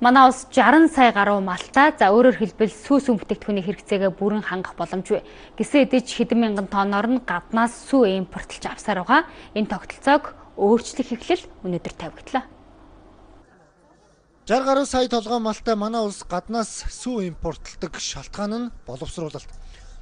Манай улс 60 сая гаруй малтай, өөрөөр хэлбэл сүүс бүтээгдэхүүний хэрэгцээгээ бүрэн хангах боломжгүй. Гэсэн хэдий ч хэдэн мянган тонноор нь гаднаас сүү импортлж авсаар байгаа. Энэ тогтолцоог өөрчлөх эхлэл өнөөдөр тавигдлаа. 60 гаруй сая толгой малтай манай улс гаднаас сүү импортлдог шалтгаан нь боловсруулалт.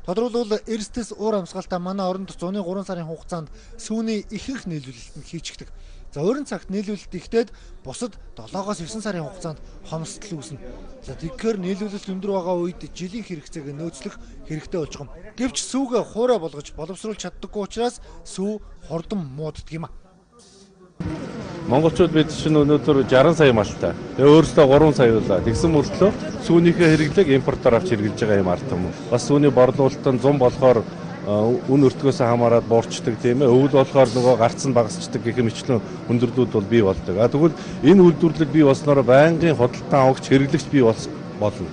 Тодорхойлбол эрсдэс уур амьсгалтай манай оронд зуны 3 сарын хугацаанд сүүний ихэнх нийлүүлэлт нь хийчихдэг. За өөрийн цагт нийлүүлэлт ихтэйд бусад 7-9 сарын хугацаанд хомсдол үүснэ. За тэгэхээр нийлүүлэлт өндөр байгаа үед жилийн хэрэгцээг нөөцлөх хэрэгтэй болж байгаа юм. Гэвч сүүгээ хуурай болгож боловсруулж чаддаггүй учраас сүү хурдан мууддаг юм а. Монголчууд бид чинь өнөөдөр 60 сая малтай. Тэгээ өөрөөсөө 3 сая байлаа. Тэгсэн мөртлөө сүүнийхээ хэрэглээг импортоор авч хэрэглэж байгаа юм ард юм. Бас сүүний борлуулалт нь 100 болохоор үн өртгөөс хамаарат буурчдаг тийм ээ. Өвөл болохоор нөгөө гарц нь багасчдаг гэх мэтлэн хүндрэлүүд бол бий болдог. Тэгвэл энэ үйлдвэрлэл бий болсноор байнгын худалдан авагч хэрэглэгч бий болно.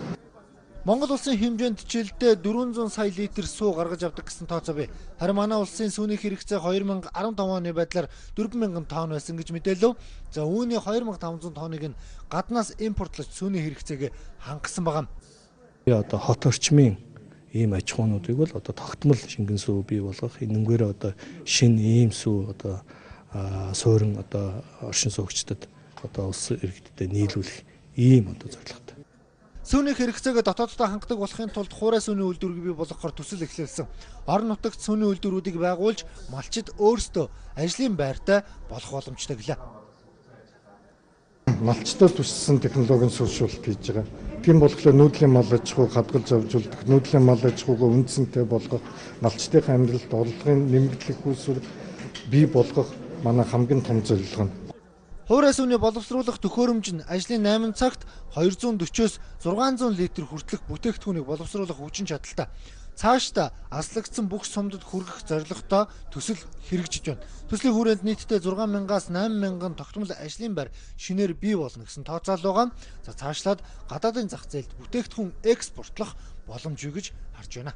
Монгол улсын хэмжээнд жилдээ 400 сая литр сүү гаргаж авдаг гэсэн тооцоо бий. Харин манай улсын сүүний хэрэгцээ 2015 оны байдлаар 4000 тонн байсан гэж мэдээлв. За үүний 2500 тонныг нь гаднаас импортлож сүүний хэрэгцээг хангасан байгаа. Одоо хот орчмын ийм аж ахуйнуудыг бол одоо тогтмол шингэн сүү бий болгох, энэнгээр одоо шинэ ийм сүү одоо суурин одоо оршин суугчдад одоо улс иргэдэд нийлүүлэх ийм одоо зорилготой. Сүүний хэрэгцээг дотооддоо хангадаг болохын тулд хуурай сүүний үйлдвэрийг бий болгохоор төсөл эхлүүлсэн. Орон нутагт сүүний үйлдвэрүүдийг байгуулж малчид өөрсдөө ажлын байртай болох боломжтой гэлээ. Малчдад төссөн технологийн суурьшуулалт хийж байгаа. Тийм болохоор нүүдлийн мал аж ахуйг хадгалж авжуулдаг, нүүдлийн мал аж ахуйг үндсэнтэй болгох, малчдын амьдралд орлогын нэмэгдэх үүсвэр бий болгох манай хамгийн том зорилго нь. Хуурай сүүний боловсруулах төхөөрөмж нь ажлын 8 цагт 240-өөс 600 литр хүртэлх бүтээгдэхүүнийг боловсруулах хүчин чадалтай. Цаашдаа аслагдсан бүх сумдад хүргэх зорилготой төсөл хэрэгжиж байна. Төслийн хүрээнд нийтдээ 6000-аас 8000 тогтмол ажлын байр шинээр бий болно гэсэн тооцоол байгаа. За цаашлаад гадаадын зах зээлд бүтээгдэхүүн экспортлох боломжгүй гэж харж байна.